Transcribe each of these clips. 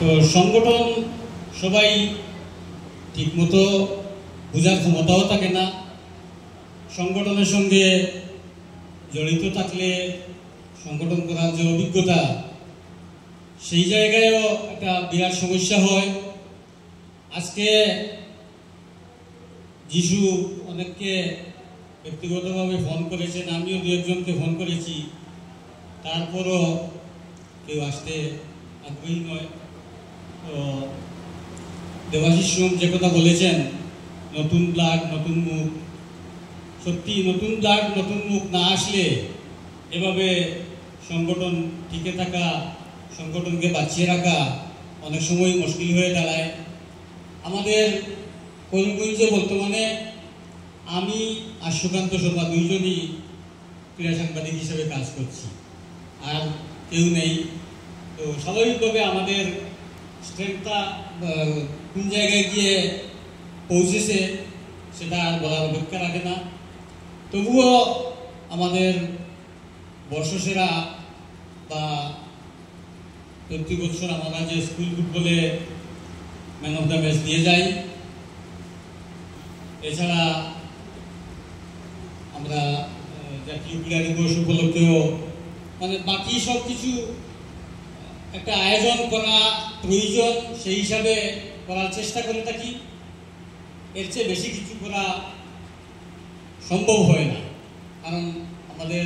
তো সংগঠন সবাই ঠিকমতো বোঝার ক্ষমতাও থাকে না। সংগঠনের সঙ্গে জড়িত থাকলে সংগঠন করার যে অভিজ্ঞতা, সেই জায়গায়ও একটা বিরাট সমস্যা হয়। আজকে যিশু অনেককে ব্যক্তিগতভাবে ফোন করেছেন, আমিও দু একজনকে ফোন করেছি, তারপরও কেউ আসতে আগ্রহী নয়। তো দেবাশিস যে কথা বলেছেন, নতুন ব্লাড নতুন মুখ, সত্যি নতুন ব্লাড নতুন মুখ না আসলে এভাবে সংগঠন টিকে থাকা, সংগঠনকে বাঁচিয়ে রাখা অনেক সময় মুশকিল হয়ে দাঁড়ায়। আমাদের করিমগঞ্জে বর্তমানে আমি আর সুকান্ত শর্মা দুইজনই ক্রীড়া সাংবাদিক হিসেবে কাজ করছি, আর কেউ নেই। তো স্বাভাবিকভাবে আমাদের স্ট্রেংথটা কোন জায়গায় গিয়ে পৌঁছেছে সেটা আর বলার অপেক্ষা রাখে না। তবুও আমাদের বর্ষসেরা বা প্রতি বছর আমরা যে স্কুল ফুটবলে ম্যান অফ দ্য ম্যাচ দিয়ে যাই, এছাড়া আমরা জাতীয় ক্রীড়া দিবস উপলক্ষেও মানে বাকি সব কিছু একটা আয়োজন করা প্রয়োজন, সেই হিসাবে করার চেষ্টা করে থাকি। এর চেয়ে বেশি কিছু করা সম্ভব হয় না, কারণ আমাদের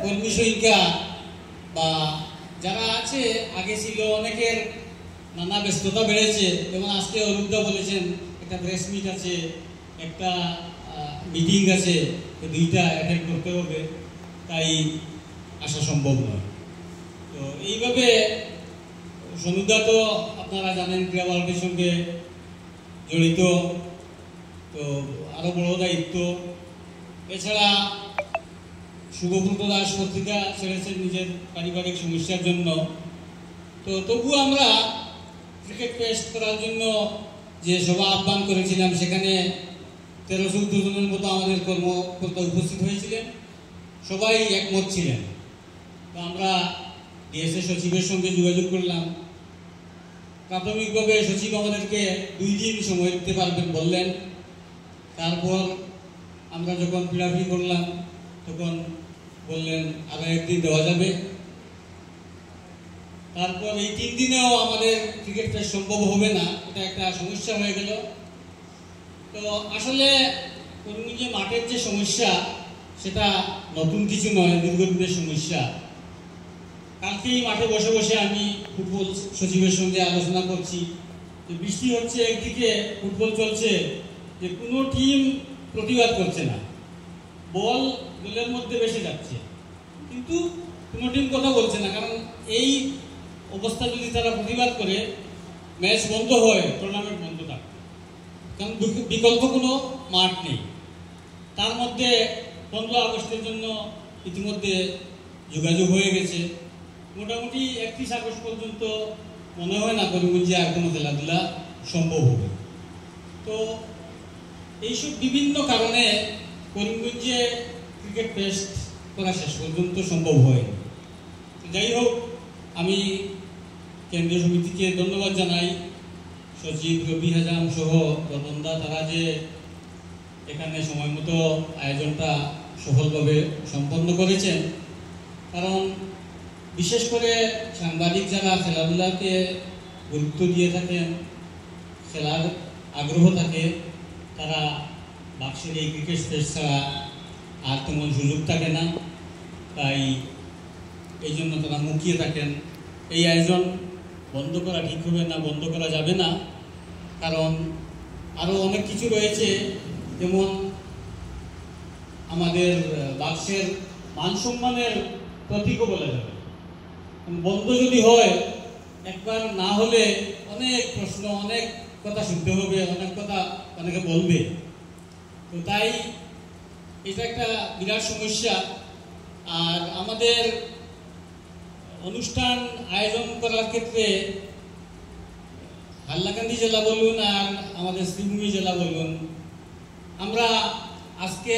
কর্মী সংখ্যা বা যারা আছে, আগে ছিল অনেকের নানা ব্যস্ততা বেড়েছে। যেমন আজকে অরূপদা বলেছেন একটা প্রেস মিট আছে, একটা মিটিং আছে, দুইটা অ্যাটেন্ড করতে হবে, তাই আসা সম্ভব নয়। তো এইভাবে সনুদা তো আপনারা জানেন ক্রীড়া ভারতের সঙ্গে জড়িত, তো আরও বড় দায়িত্ব। এছাড়া শুভব্রত দাস পত্রিকা ছেড়েছেন নিজের পারিবারিক সমস্যার জন্য। তো তবুও আমরা ক্রিকেট টেস্ট করার জন্য যে সভা আহ্বান করেছিলাম, সেখানে 13-14 জনের মতো আমাদের কর্মকর্তা উপস্থিত হয়েছিলেন, সবাই একমত ছিলেন। তো আমরা ডিএসএ সচিবের সঙ্গে যোগাযোগ করলাম। প্রাথমিকভাবে সচিব আমাদেরকে 2 দিন সময় দিতে পারবেন বললেন। তারপর আমরা যখন পিড়াপিড়ি করলাম তখন বললেন আরো 1 দিন দেওয়া যাবে। তারপর এই 3 দিনেও আমাদের ক্রিকেট টেস্ট সম্ভব হবে না, এটা একটা সমস্যা হয়ে গেল। তো আসলে করিমগঞ্জে মাঠের যে সমস্যা, সেটা নতুন কিছু নয়, দীর্ঘদিনের সমস্যা। কালকেই মাঠে বসে বসে আমি ফুটবল সচিবের সঙ্গে আলোচনা করছি যে বৃষ্টি হচ্ছে, একদিকে ফুটবল চলছে, যে কোনো টিম প্রতিবাদ করছে না, বল গোলের মধ্যে বেশি যাচ্ছে, কিন্তু কোনো টিম কথা বলছে না। কারণ এই অবস্থা যদি তারা প্রতিবাদ করে, ম্যাচ বন্ধ হয়, টুর্নামেন্ট বন্ধ থাকে, কারণ বিকল্প কোনো মাঠ নেই। তার মধ্যে 15 আগস্টের জন্য ইতিমধ্যে যোগাযোগ হয়ে গেছে। মোটামুটি 31 আগস্ট পর্যন্ত মনে হয় না করিমগঞ্জে আর কোনো খেলাধুলা সম্ভব হবে। তো এইসব বিভিন্ন কারণে করিমগঞ্জে ক্রিকেট টেস্ট করা শেষ পর্যন্ত সম্ভব হয়নি। যাই হোক, আমি কেন্দ্রীয় সমিতিকে ধন্যবাদ জানাই, সচিব রবি হাজাম সহ রতনদা, তারা যে এখানে সময় মতো আয়োজনটা সফলভাবে সম্পন্ন করেছেন। কারণ বিশেষ করে সাংবাদিক যারা খেলাধুলাকে গুরুত্ব দিয়ে থাকেন, খেলার আগ্রহ থাকে, তারা বাক্সের এই ক্রিকেট টেস্ট ছাড়া আর তেমন সুযোগ থাকে না, তাই এই জন্য তারা মুখিয়ে থাকেন। এই আয়োজন বন্ধ করা ঠিক হবে না, বন্ধ করা যাবে না, কারণ আরও অনেক কিছু রয়েছে। যেমন আমাদের বাক্সের মান সম্মানের প্রতীকও বলা যাবে। বন্ধ যদি হয়, একবার না হলে অনেক প্রশ্ন, অনেক কথা শুনতে হবে, অনেক কথা অনেকে বলবে। তো তাই এটা একটা বিরাট সমস্যা। আর আমাদের অনুষ্ঠান আয়োজন করার ক্ষেত্রে হাইলাকান্দি জেলা বলুন আর আমাদের শ্রীভূমি জেলা বলুন, আমরা আজকে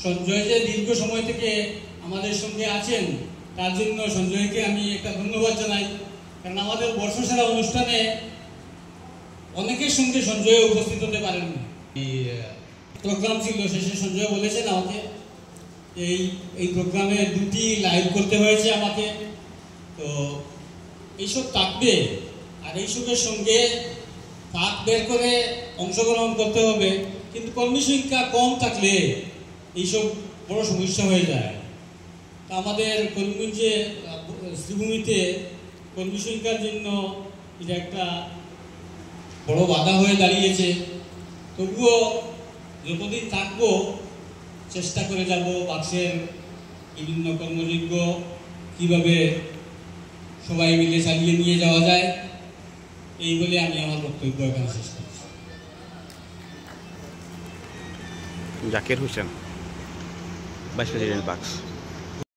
সঞ্জয় যে দীর্ঘ সময় থেকে আমাদের সঙ্গে আছেন, তার জন্য সঞ্জয়কে আমি একটা ধন্যবাদ জানাই। কারণ আমাদের বর্ষসেরা অনুষ্ঠানে অনেকের সঙ্গে সঞ্জয় উপস্থিত হতে পারেননি। এই প্রোগ্রাম ছিল, শেষে সঞ্জয় বলেছেন আমাকে এই প্রোগ্রামে 2টি লাইভ করতে হয়েছে আমাকে। তো এইসব থাকবে, আর এইসবের সঙ্গে ফাঁক বের করে অংশগ্রহণ করতে হবে। কিন্তু কর্মী সংখ্যা কম থাকলে এইসব বড় সমস্যা হয়ে যায়। তা আমাদের করিমগঞ্জে শ্রীভূমিতে কর্মী সংখ্যার জন্য এটা একটা বড় বাধা হয়ে দাঁড়িয়েছে। তবুও যতদিন থাকবো চেষ্টা করে যাব বাক্সের বিভিন্ন কর্মযোগ্য কীভাবে সবাই মিলে চালিয়ে নিয়ে যাওয়া যায়, এই বলে আমি আমার বক্তব্য এখানে শেষ করছি। জাকির হোসেন, ভাইস প্রেসিডেন্ট বাক্স।